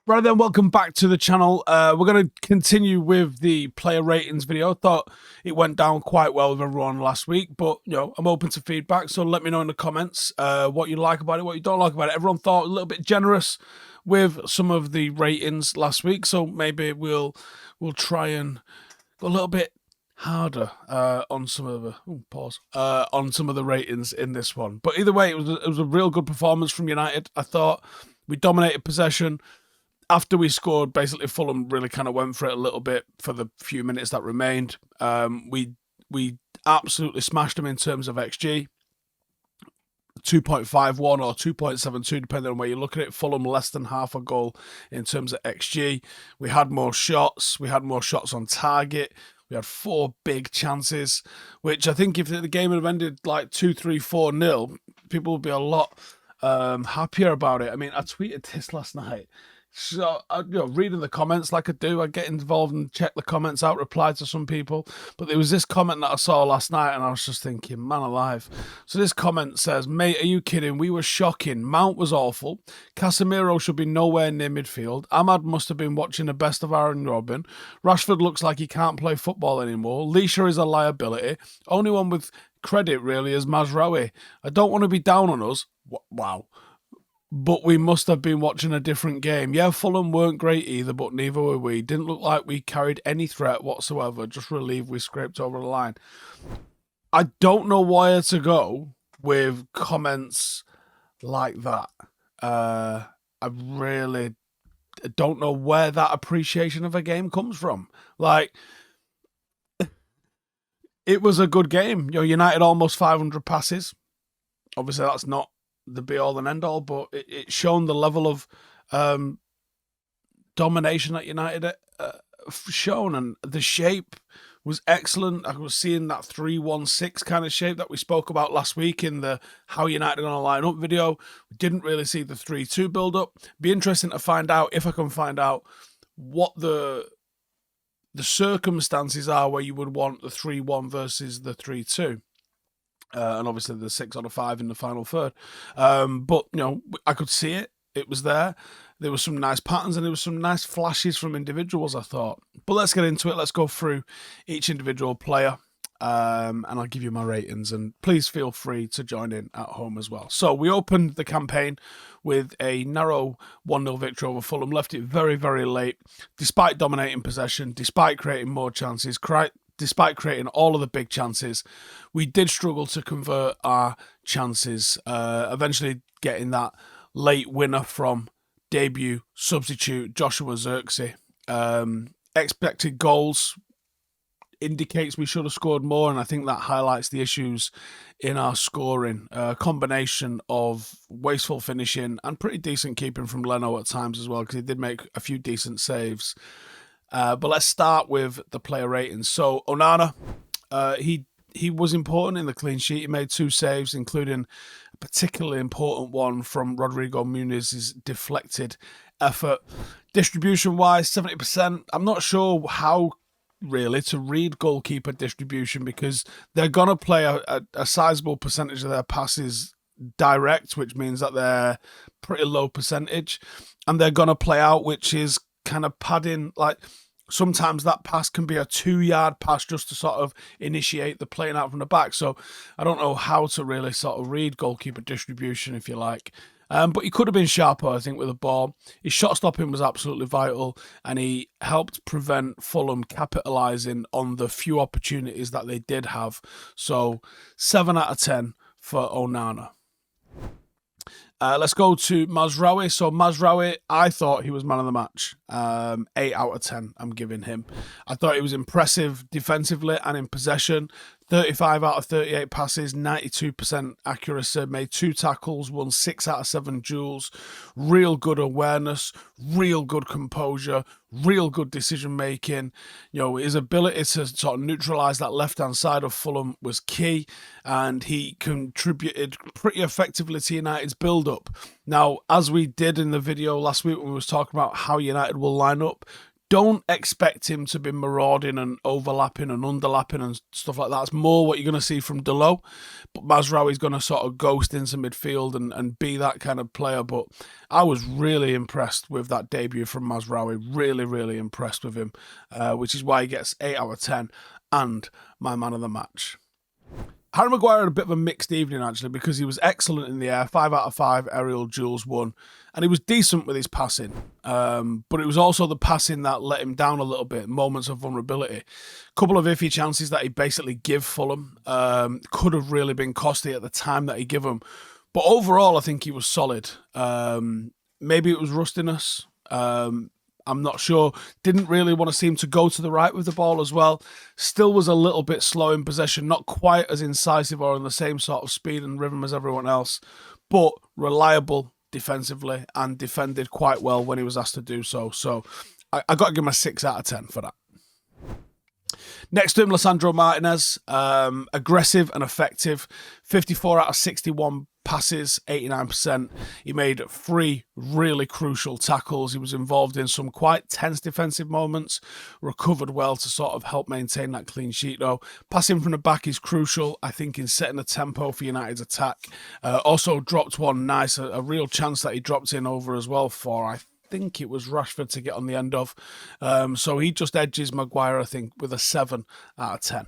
Right then, welcome back to the channel. We're going to continue with the player ratings video. I thought it went down quite well with everyone last week, but I'm open to feedback, so let me know in the comments what you like about it, what you don't like about it. Everyone thought a little bit generous with some of the ratings last week, so maybe we'll try and go a little bit harder on some of the on some of the ratings in this one. But either way, it was a real good performance from United. I thought we dominated possession. After we scored, basically Fulham really kind of went for it a little bit for the few minutes that remained. We absolutely smashed them in terms of XG. 2.51 or 2.72, depending on where you look at it. Fulham less than half a goal in terms of XG. We had more shots. We had more shots on target. We had 4 big chances, which I think if the game had ended like 2-3-4-0, people would be a lot happier about it. I mean, I tweeted this last night. So, reading the comments like I do, I get involved and check the comments out, reply to some people. But there was this comment that I saw last night, and I was just thinking, man alive. So this comment says, mate, are you kidding? We were shocking. Mount was awful. Casemiro should be nowhere near midfield. Ahmad must have been watching the best of Aaron Robin. Rashford looks like he can't play football anymore. Leisha is a liability. Only one with credit, really, is Mazraoui. I don't want to be down on us. Wow. But we must have been watching a different game. Yeah, Fulham weren't great either, but neither were we. Didn't look like we carried any threat whatsoever. Just relieved we scraped over the line. I don't know where to go with comments like that. I really don't know where that appreciation of a game comes from. Like, it was a good game. United almost 500 passes. Obviously, that's not the be all and end all, but it's shown the level of domination that United shown, and the shape was excellent. I was seeing that 3-1-6 kind of shape that we spoke about last week in the How United are going to line up video. We didn't really see the 3-2 build up. Be interesting to find out, if I can find out, what the circumstances are where you would want the 3-1 versus the 3-2. And obviously the 6 out of 5 in the final third. But, I could see it. It was there. There were some nice patterns and there were some nice flashes from individuals, I thought. But let's get into it. Let's go through each individual player. And I'll give you my ratings. And please feel free to join in at home as well. So we opened the campaign with a narrow 1-0 victory over Fulham. Left it very, very late. Despite dominating possession, despite creating more chances, despite creating all of the big chances, we did struggle to convert our chances, eventually getting that late winner from debut substitute Joshua Zirkzee. Expected goals indicates we should have scored more, and I think that highlights the issues in our scoring. A combination of wasteful finishing and pretty decent keeping from Leno at times as well, because he did make a few decent saves. But let's start with the player ratings. So Onana, he was important in the clean sheet. He made 2 saves, including a particularly important one from Rodrigo Muniz's deflected effort. Distribution-wise, 70%. I'm not sure how really to read goalkeeper distribution, because they're going to play a sizable percentage of their passes direct, which means that they're pretty low percentage, and they're going to play out, which is kind of padding. Like, sometimes that pass can be a 2-yard pass just to sort of initiate the playing out from the back. So I don't know how to really sort of read goalkeeper distribution, if you like. But he could have been sharper, I think, with the ball. His shot stopping was absolutely vital, and he helped prevent Fulham capitalising on the few opportunities that they did have. So 7 out of 10 for Onana. Let's go to Mazraoui. So Mazraoui, I thought he was man of the match. 8 out of 10 I'm giving him. I thought he was impressive defensively and in possession. 35 out of 38 passes, 92% accuracy, made 2 tackles, won 6 out of 7 duels. Real good awareness, real good composure, real good decision making. His ability to sort of neutralise that left-hand side of Fulham was key, and he contributed pretty effectively to United's build-up. Now, as we did in the video last week when we was talking about how United will line up, don't expect him to be marauding and overlapping and underlapping and stuff like that. It's more what you're going to see from Delo. But Mazraoui's going to sort of ghost into midfield and be that kind of player. But I was really impressed with that debut from Mazraoui. Really, really impressed with him, which is why he gets 8 out of 10 and my man of the match. Harry Maguire had a bit of a mixed evening, actually, because he was excellent in the air, 5 out of 5 aerial duels won, and he was decent with his passing. But it was also the passing that let him down a little bit, moments of vulnerability. A couple of iffy chances that he basically gave Fulham could have really been costly at the time that he gave them. But overall, I think he was solid. Maybe it was rustiness. I'm not sure. Didn't really want to seem to go to the right with the ball as well. Still was a little bit slow in possession, not quite as incisive or in the same sort of speed and rhythm as everyone else, but reliable defensively and defended quite well when he was asked to do so. So I got to give him a 6 out of 10 for that. Next to him, Lisandro Martinez, aggressive and effective, 54 out of 61 passes, 89%. He made 3 really crucial tackles. He was involved in some quite tense defensive moments, recovered well to sort of help maintain that clean sheet though. Passing from the back is crucial, I think, in setting the tempo for United's attack. Also dropped one nice, a real chance that he dropped in over as well for, I think it was Rashford to get on the end of. So he just edges Maguire, I think, with a 7 out of 10.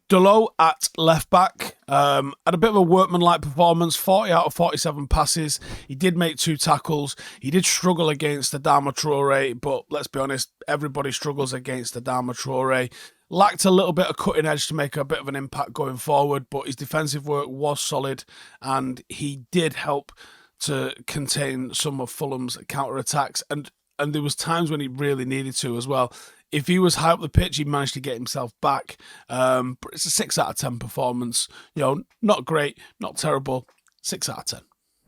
Delo at left back had a bit of a workmanlike performance, 40 out of 47 passes. He did make 2 tackles. He did struggle against Adama Traore, but let's be honest, everybody struggles against Adama Traore. Lacked a little bit of cutting edge to make a bit of an impact going forward, but his defensive work was solid and he did help to contain some of Fulham's counter-attacks. And there was times when he really needed to as well. If he was high up the pitch, he managed to get himself back. But it's a 6 out of 10 performance. You know, not great, not terrible. 6 out of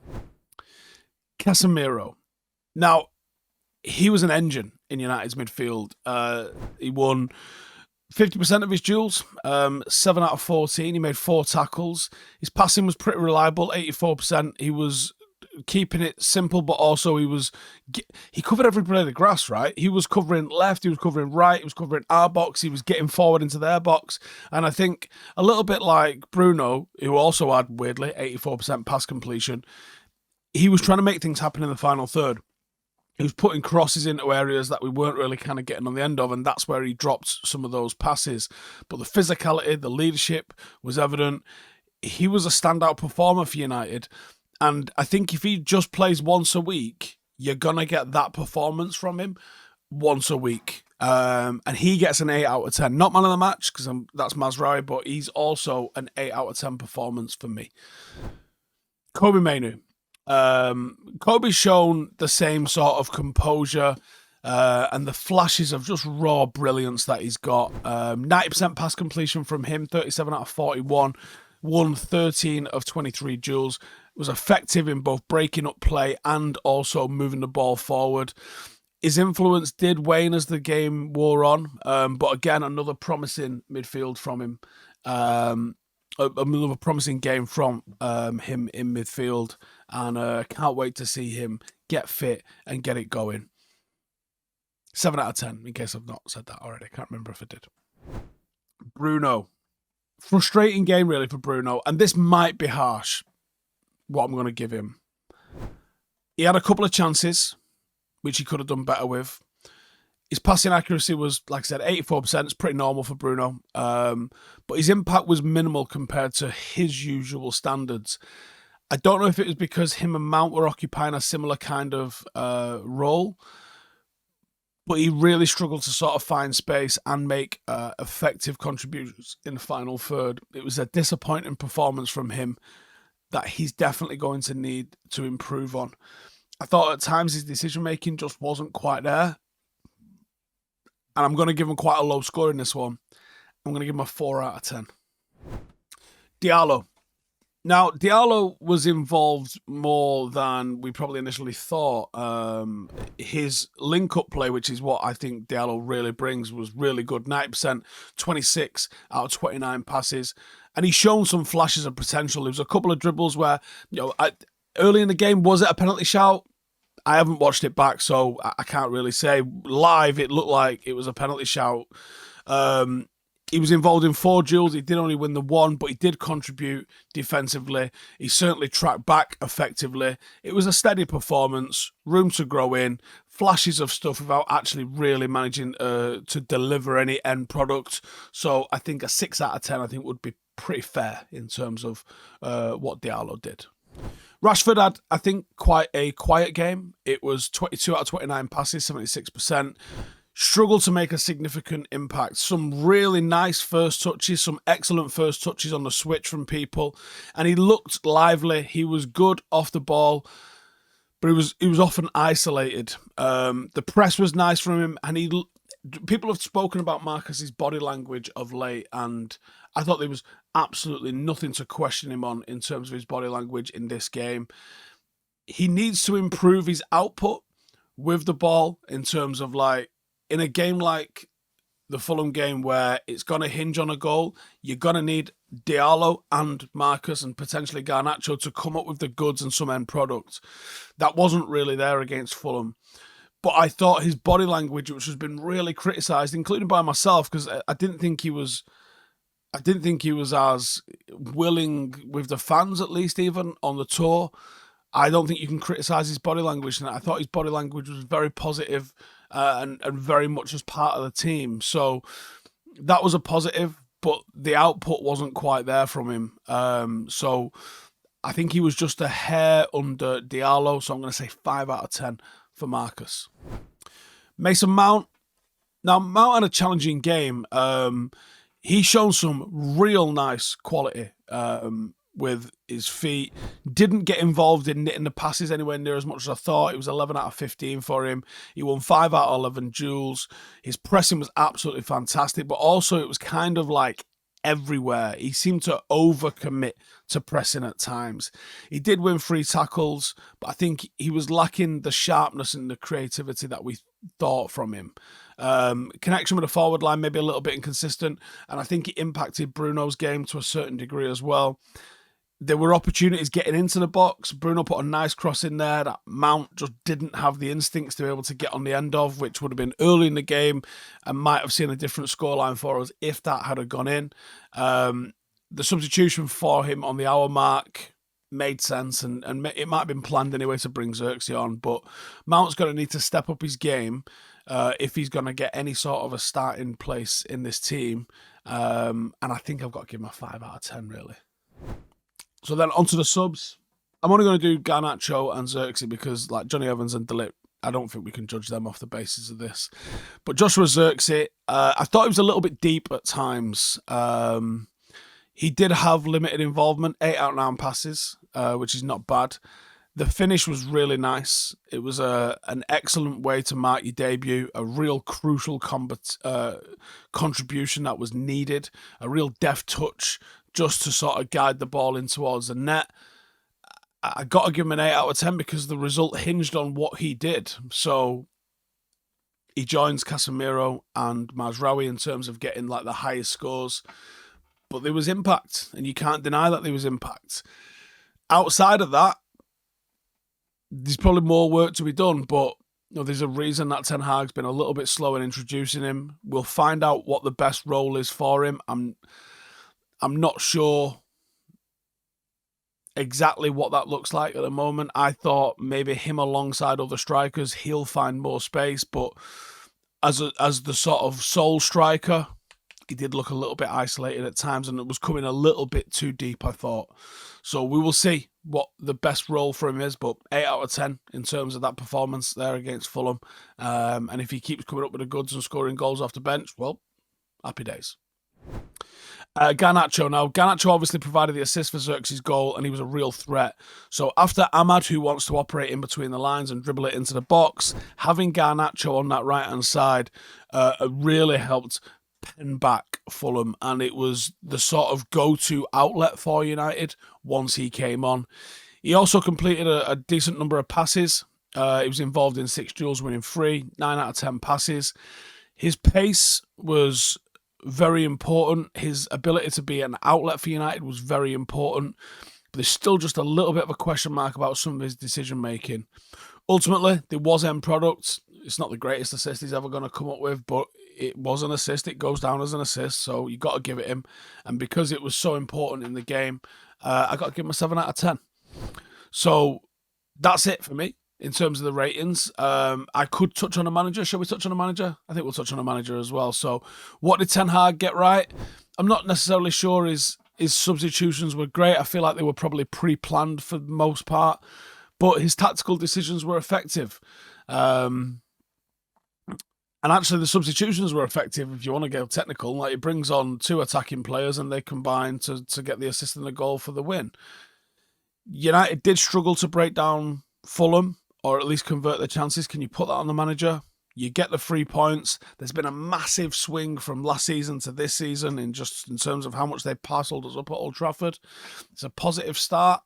10. Casemiro. Now, he was an engine in United's midfield. He won 50% of his duels, 7 out of 14. He made 4 tackles. His passing was pretty reliable, 84%. He was keeping it simple, but also he covered every blade of grass, right? He was covering left, he was covering right, he was covering our box, he was getting forward into their box. And I think a little bit like Bruno, who also had, weirdly, 84% pass completion, he was trying to make things happen in the final third. He was putting crosses into areas that we weren't really kind of getting on the end of, and that's where he dropped some of those passes. But the physicality, the leadership was evident. He was a standout performer for United. And I think if he just plays once a week, you're going to get that performance from him once a week. And he gets an 8 out of 10. Not man of the match, because that's Mazraoui, but he's also an 8 out of 10 performance for me. Kobe Mainoo. Kobe's shown the same sort of composure and the flashes of just raw brilliance that he's got. 90% pass completion from him, 37 out of 41. Won 13 of 23 duels. Was effective in both breaking up play and also moving the ball forward. His influence did wane as the game wore on, but again, another promising midfield from him. Another promising game from him in midfield, and can't wait to see him get fit and get it going. 7 out of 10, in case I've not said that already. I can't remember if I did. Bruno. Frustrating game, really, for Bruno, and this might be harsh, what I'm going to give him. He had a couple of chances, which he could have done better with. His passing accuracy was, like I said, 84%. It's pretty normal for Bruno. But his impact was minimal compared to his usual standards. I don't know if it was because him and Mount were occupying a similar kind of role, but he really struggled to sort of find space and make effective contributions in the final third. It was a disappointing performance from him that he's definitely going to need to improve on. I thought at times his decision-making just wasn't quite there. And I'm going to give him quite a low score in this one. I'm going to give him a 4 out of 10. Diallo. Now, Diallo was involved more than we probably initially thought. His link-up play, which is what I think Diallo really brings, was really good. 90%, 26 out of 29 passes. And he's shown some flashes of potential. There was a couple of dribbles where, early in the game, was it a penalty shout? I haven't watched it back, so I can't really say. Live, it looked like it was a penalty shout. He was involved in 4 duels. He did only win the 1, but he did contribute defensively. He certainly tracked back effectively. It was a steady performance, room to grow in, flashes of stuff without actually really managing to deliver any end product. So I think a 6 out of 10, I think, would be pretty fair in terms of what Diallo did. Rashford had, I think, quite a quiet game. It was 22 out of 29 passes, 76%. Struggled to make a significant impact. Some really nice first touches, some excellent first touches on the switch from people. And he looked lively. He was good off the ball, but he was often isolated. The press was nice from him, and people have spoken about Marcus's body language of late, and I thought there was absolutely nothing to question him on in terms of his body language in this game. He needs to improve his output with the ball in terms of, like, in a game like the Fulham game where it's going to hinge on a goal, you're going to need Diallo and Marcus and potentially Garnacho to come up with the goods and some end product. That wasn't really there against Fulham. But I thought his body language, which has been really criticised, including by myself, because I didn't think he was as willing with the fans, at least, even on the tour. I don't think you can criticise his body language, and I thought his body language was very positive and very much as part of the team. So that was a positive, but the output wasn't quite there from him. So I think he was just a hair under Diallo, so I'm going to say 5 out of 10 for Marcus. Mason Mount. Now, Mount had a challenging game. He's shown some real nice quality with his feet. Didn't get involved in knitting the passes anywhere near as much as I thought. It was 11 out of 15 for him. He won 5 out of 11 duels. His pressing was absolutely fantastic, but also it was kind of like everywhere. He seemed to overcommit to pressing at times. He did win 3 tackles, but I think he was lacking the sharpness and the creativity that we thought from him. Connection with the forward line maybe a little bit inconsistent, and I think it impacted Bruno's game to a certain degree as well. There were opportunities getting into the box. Bruno put a nice cross in there that Mount just didn't have the instincts to be able to get on the end of, which would have been early in the game and might have seen a different scoreline for us if that had gone in. The substitution for him on the hour mark made sense, and it might have been planned anyway to bring Xerxes on, but Mount's going to need to step up his game if he's going to get any sort of a starting place in this team. And I think I've got to give him a 5 out of 10, really. So then onto the subs. I'm only going to do Garnacho and Xerxes because, like, Johnny Evans and De Ligt, I don't think we can judge them off the basis of this. But Joshua Xerxes, I thought he was a little bit deep at times. He did have limited involvement, 8 out of 9 passes, which is not bad. The finish was really nice. It was an excellent way to mark your debut, a real crucial contribution that was needed, a real deft touch just to sort of guide the ball in towards the net. I got to give him an 8 out of 10 because the result hinged on what he did. So he joins Casemiro and Mazraoui in terms of getting, like, the highest scores. But there was impact, and you can't deny that there was impact. Outside of that, there's probably more work to be done, but there's a reason that Ten Hag's been a little bit slow in introducing him. We'll find out what the best role is for him. I'm not sure exactly what that looks like at the moment. I thought maybe him alongside other strikers, he'll find more space, but as the sort of sole striker, he did look a little bit isolated at times, and it was coming a little bit too deep, I thought. So we will see what the best role for him is, but 8 out of 10 in terms of that performance there against Fulham. And if he keeps coming up with the goods and scoring goals off the bench, well, happy days. Garnacho. Now, Garnacho obviously provided the assist for Xerxes' goal, and he was a real threat. So after Ahmad, who wants to operate in between the lines and dribble it into the box, having Garnacho on that right-hand side really helped pen back Fulham, and it was the sort of go-to outlet for United once he came on. He also completed a decent number of passes. He was involved in 6 duels, winning 3, 9 out of 10 passes. His pace was very important. His ability to be an outlet for United was very important. But there's still just a little bit of a question mark about some of his decision-making. Ultimately, there was end product. It's not the greatest assist he's ever going to come up with, but it was an assist. It goes down as an assist, so you got to give it him. And because it was so important in the game, I got to give him a 7 out of 10. So that's it for me in terms of the ratings. I could touch on a manager. Shall we touch on a manager? I think we'll touch on a manager as well. So what did Ten Hag get right? I'm not necessarily sure his substitutions were great. I feel like they were probably pre-planned for the most part, but his tactical decisions were effective. And actually, the substitutions were effective if you want to go technical. Like, he brings on 2 attacking players and they combine to get the assist and the goal for the win. United did struggle to break down Fulham, or at least convert their chances. Can you put that on the manager? You get the 3 points. There's been a massive swing from last season to this season in terms of how much they parcelled us up at Old Trafford. It's a positive start.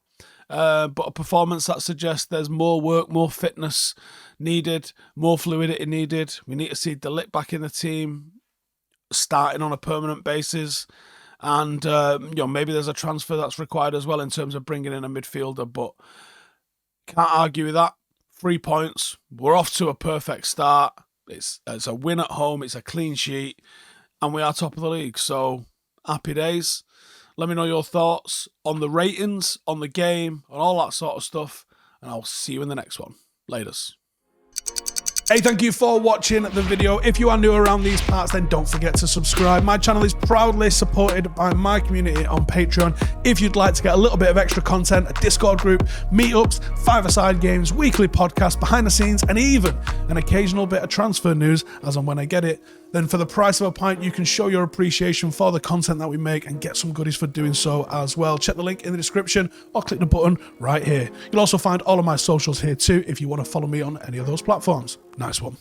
But a performance that suggests there's more work, more fitness needed, more fluidity needed. We need to see De Ligt back in the team, starting on a permanent basis. And, maybe there's a transfer that's required as well in terms of bringing in a midfielder. But can't argue with that. 3 points. We're off to a perfect start. It's a win at home. It's a clean sheet. And we are top of the league. So, happy days. Let me know your thoughts on the ratings, on the game, on all that sort of stuff. And I'll see you in the next one. Laters. Hey, thank you for watching the video. If you are new around these parts, then don't forget to subscribe. My channel is proudly supported by my community on Patreon. If you'd like to get a little bit of extra content, a Discord group, meetups, 5-a-side games, weekly podcasts, behind the scenes, and even an occasional bit of transfer news as and when I get it, then for the price of a pint, you can show your appreciation for the content that we make and get some goodies for doing so as well. Check the link in the description or click the button right here. You'll also find all of my socials here too if you want to follow me on any of those platforms. Nice one.